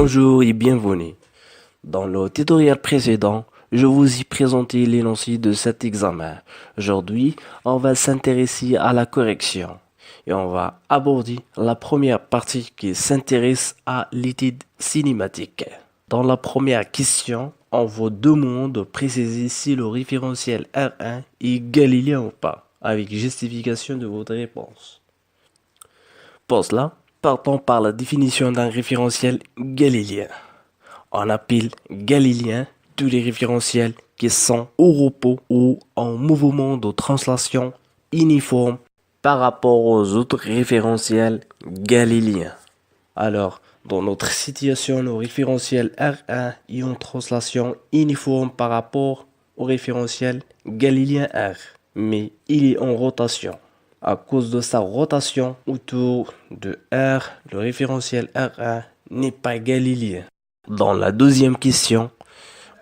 Bonjour et bienvenue. Dans le tutoriel précédent, je vous ai présenté l'énoncé de cet examen. Aujourd'hui, on va s'intéresser à la correction et on va aborder la première partie qui s'intéresse à l'étude cinématique. Dans la première question, on vous demande de préciser si le référentiel R1 est galiléen ou pas, avec justification de votre réponse. Pour cela, partons par la définition d'un référentiel galiléen. On appelle galiléen tous les référentiels qui sont au repos ou en mouvement de translation uniforme par rapport aux autres référentiels galiléens. Alors, dans notre situation, le référentiel R1 est en translation uniforme par rapport au référentiel galiléen R, mais il est en rotation. À cause de sa rotation autour de R, le référentiel R1 n'est pas galiléen. Dans la deuxième question,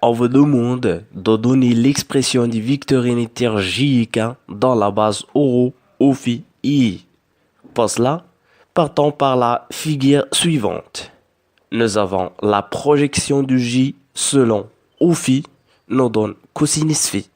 on vous demande de donner l'expression du vecteur unitaire JK dans la base Oro, Ophi, I. Pour cela, partons par la figure suivante. Nous avons la projection de J selon Ophi nous donne cosinus phi.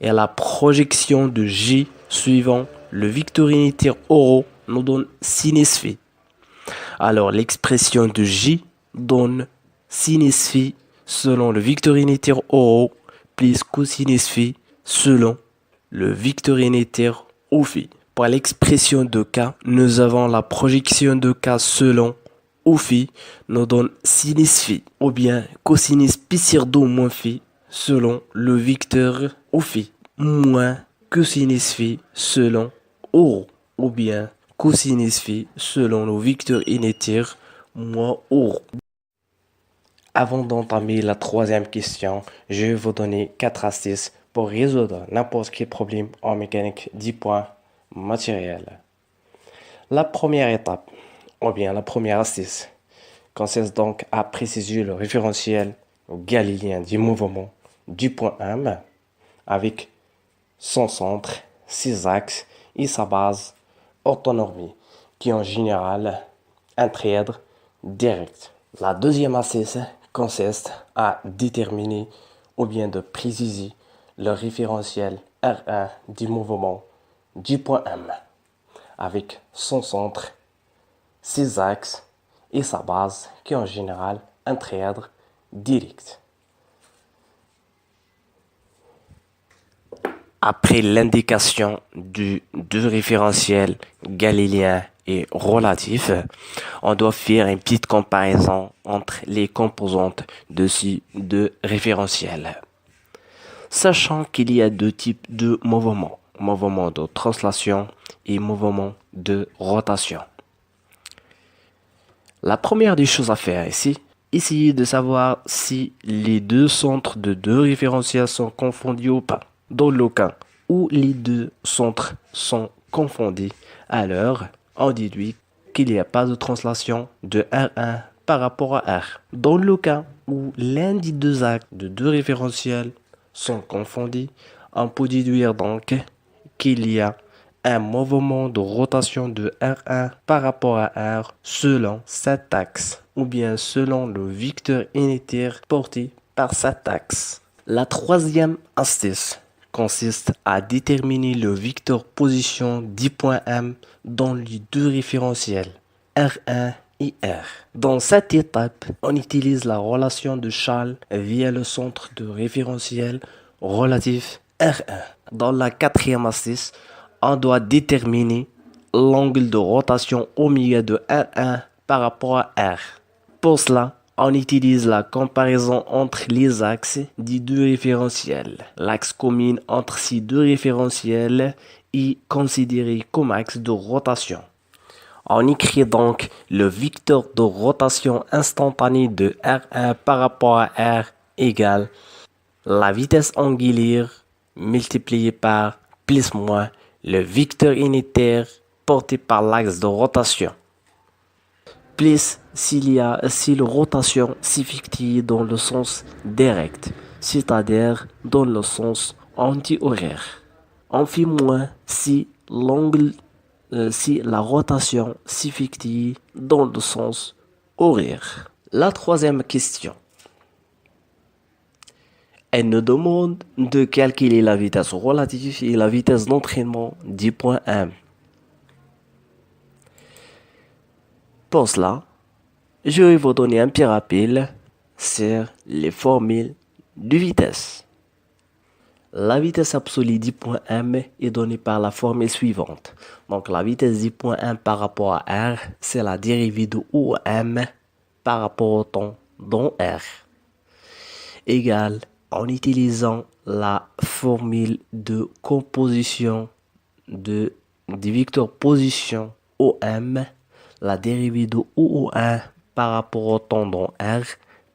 Et la projection de J suivant le vecteur unitaire Oro nous donne sinus phi. Alors l'expression de J donne sinus phi selon le vecteur unitaire Oro plus cosinus phi selon le vecteur unitaire Ophi. Pour l'expression de K, nous avons la projection de K selon Ophi nous donne sinus phi ou bien cosinus pi sur 2 moins phi selon le vecteur Ophi moins cosinus phi selon Oro ou bien cosinus phi selon le vecteur unitaire moins Oro. Avant d'entamer la troisième question, je vais vous donner 4 astuces pour résoudre n'importe quel problème en mécanique 10 points matériels. La première étape, ou bien la première astuce, consiste donc à préciser le référentiel galiléen du mouvement du point M avec son centre, ses axes et sa base orthonormée, qui en général un trièdre direct. La deuxième astuce consiste à déterminer ou bien de préciser le référentiel R1 du mouvement du point M avec son centre, ses axes et sa base qui est en général un trièdre direct. Après l'indication du deux référentiels galiléens et relatifs, on doit faire une petite comparaison entre les composantes de ces deux référentiels. Sachant qu'il y a deux types de mouvements, mouvement de translation et mouvement de rotation. La première des choses à faire ici, essayer de savoir si les deux centres de deux référentiels sont confondus ou pas. Dans le cas où les deux centres sont confondus, alors on déduit qu'il n'y a pas de translation de R1 par rapport à R. Dans le cas où l'un des deux axes de deux référentiels sont confondus, on peut déduire donc qu'il y a un mouvement de rotation de R1 par rapport à R selon cet axe ou bien selon le vecteur unitaire porté par cet axe. La troisième astuce consiste à déterminer le vecteur position du point M dans les deux référentiels R1 et R. Dans cette étape, on utilise la relation de Charles via le centre de référentiel relatif R1. Dans la quatrième astuce, on doit déterminer l'angle de rotation oméga de R1 par rapport à R. Pour cela, on utilise la comparaison entre les axes des deux référentiels. L'axe commun entre ces deux référentiels est considéré comme axe de rotation. On écrit donc le vecteur de rotation instantanée de R1 par rapport à R égale la vitesse angulaire multipliée par plus moins le vecteur unitaire porté par l'axe de rotation. Plus si la rotation s'effectue dans le sens direct, c'est-à-dire dans le sens anti-horaire. On fait moins si la rotation s'effectue dans le sens horaire. La troisième question. Elle nous demande de calculer la vitesse relative et la vitesse d'entraînement du point M. Pour cela, je vais vous donner un petit rappel sur les formules de vitesse. La vitesse absolue du point M est donnée par la formule suivante. Donc la vitesse du point M par rapport à R, c'est la dérivée de OM par rapport au temps dans R. Égale, en utilisant la formule de composition du vecteur position OM, la dérivée de OM par rapport au temps dans R,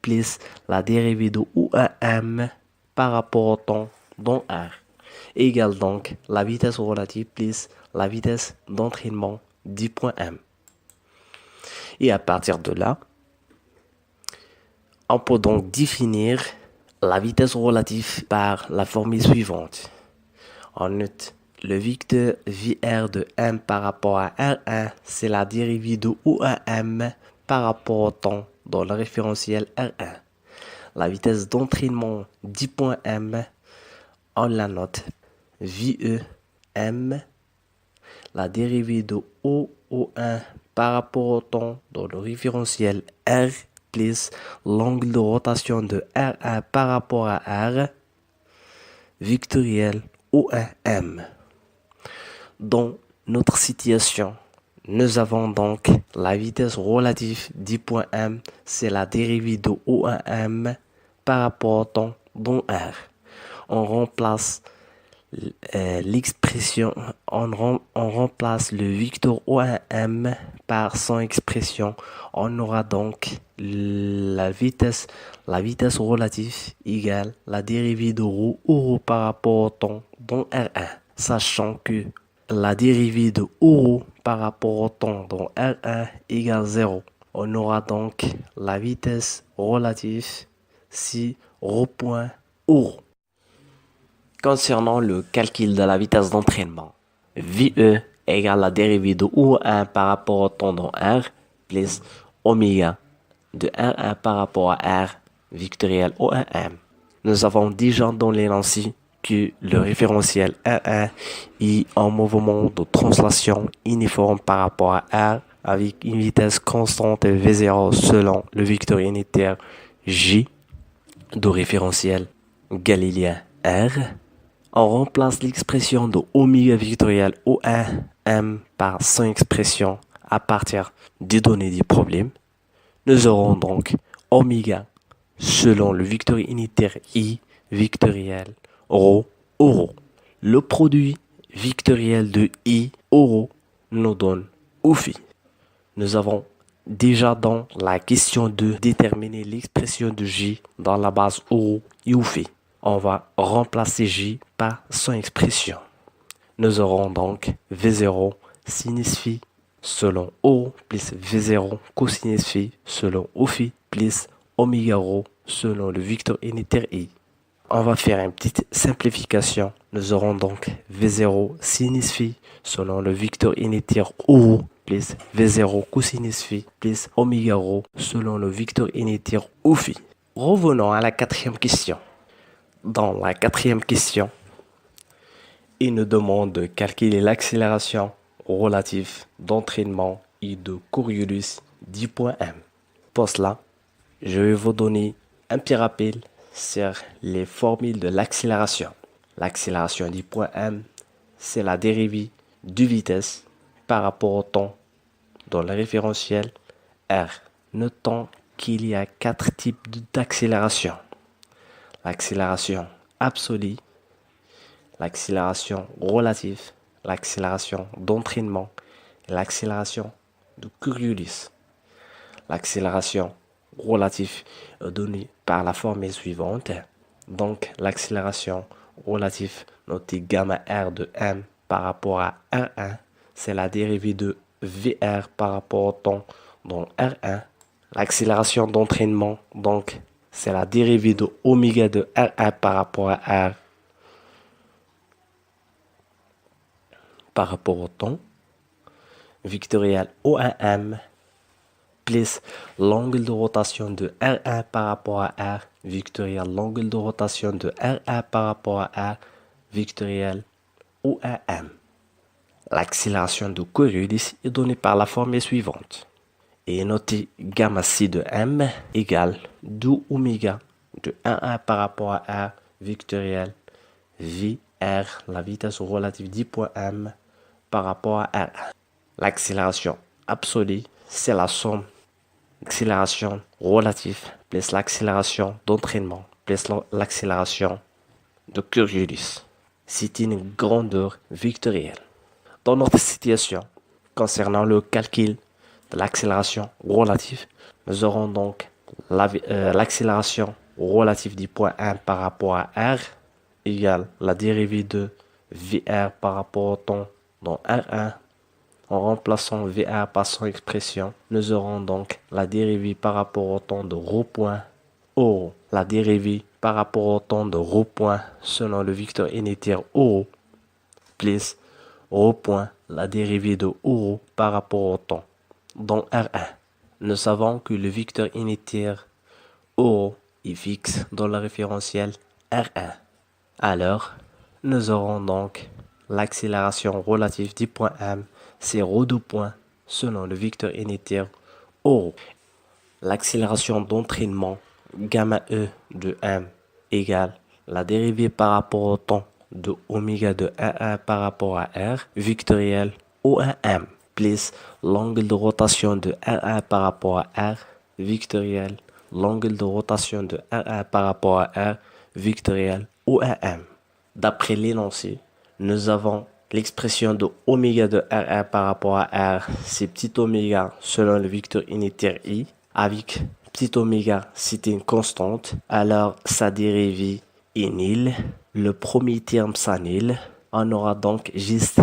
plus la dérivée de OM par rapport au temps dans R, égale donc la vitesse relative plus la vitesse d'entraînement du point M. Et à partir de là, on peut donc définir la vitesse relative par la formule suivante. On note le vecteur VR de M par rapport à R1, c'est la dérivée de OM par rapport au temps dans le référentiel R1. La vitesse d'entraînement du point M, on la note VEM, la dérivée de OO1 par rapport au temps dans le référentiel R plus l'angle de rotation de R1 par rapport à R, vectoriel OM. Dans notre situation, nous avons donc la vitesse relative du point M, c'est la dérivée de OM par rapport au temps dans R. On remplace l'expression, on remplace le vecteur OM par son expression. On aura donc la vitesse relative égale la dérivée de ρ par rapport au temps dans R1. Sachant que la dérivée de ρ par rapport au temps dans R1 égale 0. On aura donc la vitesse relative si ρ point ρ. Concernant le calcul de la vitesse d'entraînement, VE égale la dérivée de O1 par rapport au temps dans R plus oméga de R1 par rapport à R vectoriel O1M. Nous avons déjà dans l'énoncé que le référentiel R1 est en mouvement de translation uniforme par rapport à R avec une vitesse constante V0 selon le vecteur unitaire J de référentiel galiléen R. On remplace l'expression de oméga vectoriel O1M par son expression à partir des données du problème. Nous aurons donc oméga selon le vecteur unitaire I vectoriel ρ ρ. Le produit vectoriel de I ρ nous donne phi. Nous avons déjà dans la question 2 déterminé l'expression de J dans la base ρ et phi. On va remplacer J par son expression. Nous aurons donc V0 sinus phi selon O plus V0 cosinus phi selon phi plus oméga ρ selon le vecteur unitaire I. On va faire une petite simplification. Nous aurons donc V0 sinus phi selon le vecteur unitaire ρ plus V0 cosinus phi plus oméga ρ selon le vecteur unitaire phi. Revenons à la quatrième question. Dans la quatrième question, il nous demande de calculer l'accélération relative d'entraînement et de Coriolis du point M. Pour cela, je vais vous donner un petit rappel sur les formules de l'accélération. L'accélération du point M, c'est la dérivée de vitesse par rapport au temps dans le référentiel R. Notons qu'il y a 4 types d'accélération. L'accélération absolue, l'accélération relative, l'accélération d'entraînement et l'accélération de Coriolis. L'accélération relative est donnée par la formule suivante. Donc, l'accélération relative notée gamma R de M par rapport à R1, c'est la dérivée de VR par rapport au temps dans R1. L'accélération d'entraînement, donc, c'est la dérivée de oméga de R1 par rapport à R par rapport au temps. Vectoriel O1M plus l'angle de rotation de R1 par rapport à R vectoriel, l'angle de rotation de R1 par rapport à R vectoriel ORM. L'accélération de Coriolis est donnée par la formule suivante. Et notez gamma C de M égale 2 oméga de R1 par rapport à R vectoriel VR, la vitesse relative du point M par rapport à R1. L'accélération absolue, c'est la somme l'accélération relative plus l'accélération d'entraînement plus l'accélération de Coriolis. C'est une grandeur vectorielle. Dans notre situation, concernant le calcul de l'accélération relative, nous aurons donc l'accélération relative du point 1 par rapport à R égale la dérivée de VR par rapport au temps dans R1. En remplaçant VR par son expression, nous aurons donc la dérivée par rapport au temps de ρ point O. La dérivée par rapport au temps de ρ point selon le vecteur unitaire O plus ρ point la dérivée de O par rapport au temps dans R1. Nous savons que le vecteur unitaire O est fixe dans le référentiel R1. Alors, nous aurons donc l'accélération relative du point M, c'est ρ2 point selon le vecteur unitaire O. L'accélération d'entraînement gamma E de M égale la dérivée par rapport au temps de oméga de R1 par rapport à R vectoriel OM plus l'angle de rotation de R1 par rapport à R vectoriel l'angle de rotation de R1 par rapport à R vectoriel OM. D'après l'énoncé, nous avons l'expression de oméga de R1 par rapport à R, c'est petit oméga selon le vecteur unitaire I, avec petit oméga c'est une constante, alors sa dérivée est nulle. Le premier terme s'annule, on aura donc juste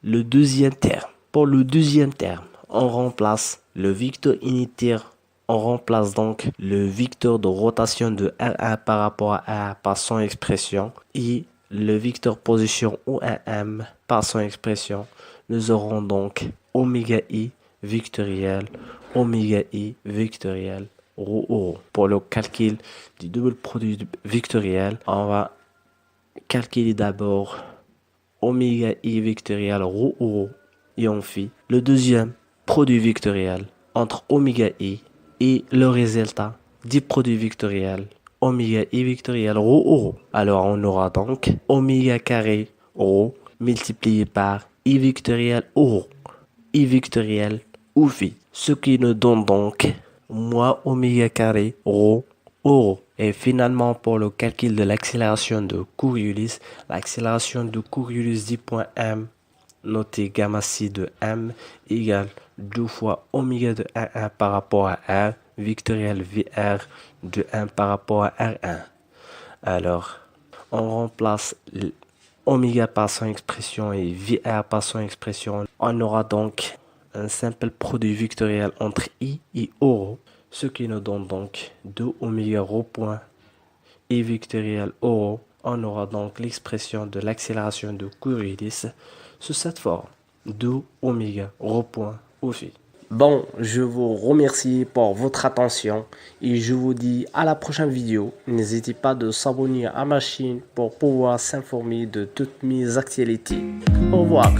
le deuxième terme. Pour le deuxième terme, on remplace le vecteur unitaire, on remplace donc le vecteur de rotation de R1 par rapport à R par son expression et le vecteur position OM par son expression. Nous aurons donc oméga I vectoriel ρ. Pour le calcul du double produit vectoriel, on va calculer d'abord oméga I vectoriel ρ et on fait le deuxième produit vectoriel entre oméga I et le résultat du produit vectoriel oméga I vectoriel ρ. Alors on aura donc oméga carré ρ multiplié par I vectoriel ρ. I vectoriel ou phi. Ce qui nous donne donc moins oméga carré ρ. Et finalement, pour le calcul de l'accélération de Coriolis, l'accélération de Coriolis du point M, notez gamma C de M égale 2 fois oméga de R1 par rapport à R vectoriel VR de 1 par rapport à R1. Alors, on remplace oméga par son expression et VR par son expression. On aura donc un simple produit vectoriel entre I et O, ce qui nous donne donc 2 oméga ρ point I vectoriel O. On aura donc l'expression de l'accélération de Coriolis sous cette forme, 2 oméga ρ point O phi. Bon, je vous remercie pour votre attention et je vous dis à la prochaine vidéo. N'hésitez pas de s'abonner à ma chaîne pour pouvoir s'informer de toutes mes actualités. Au revoir.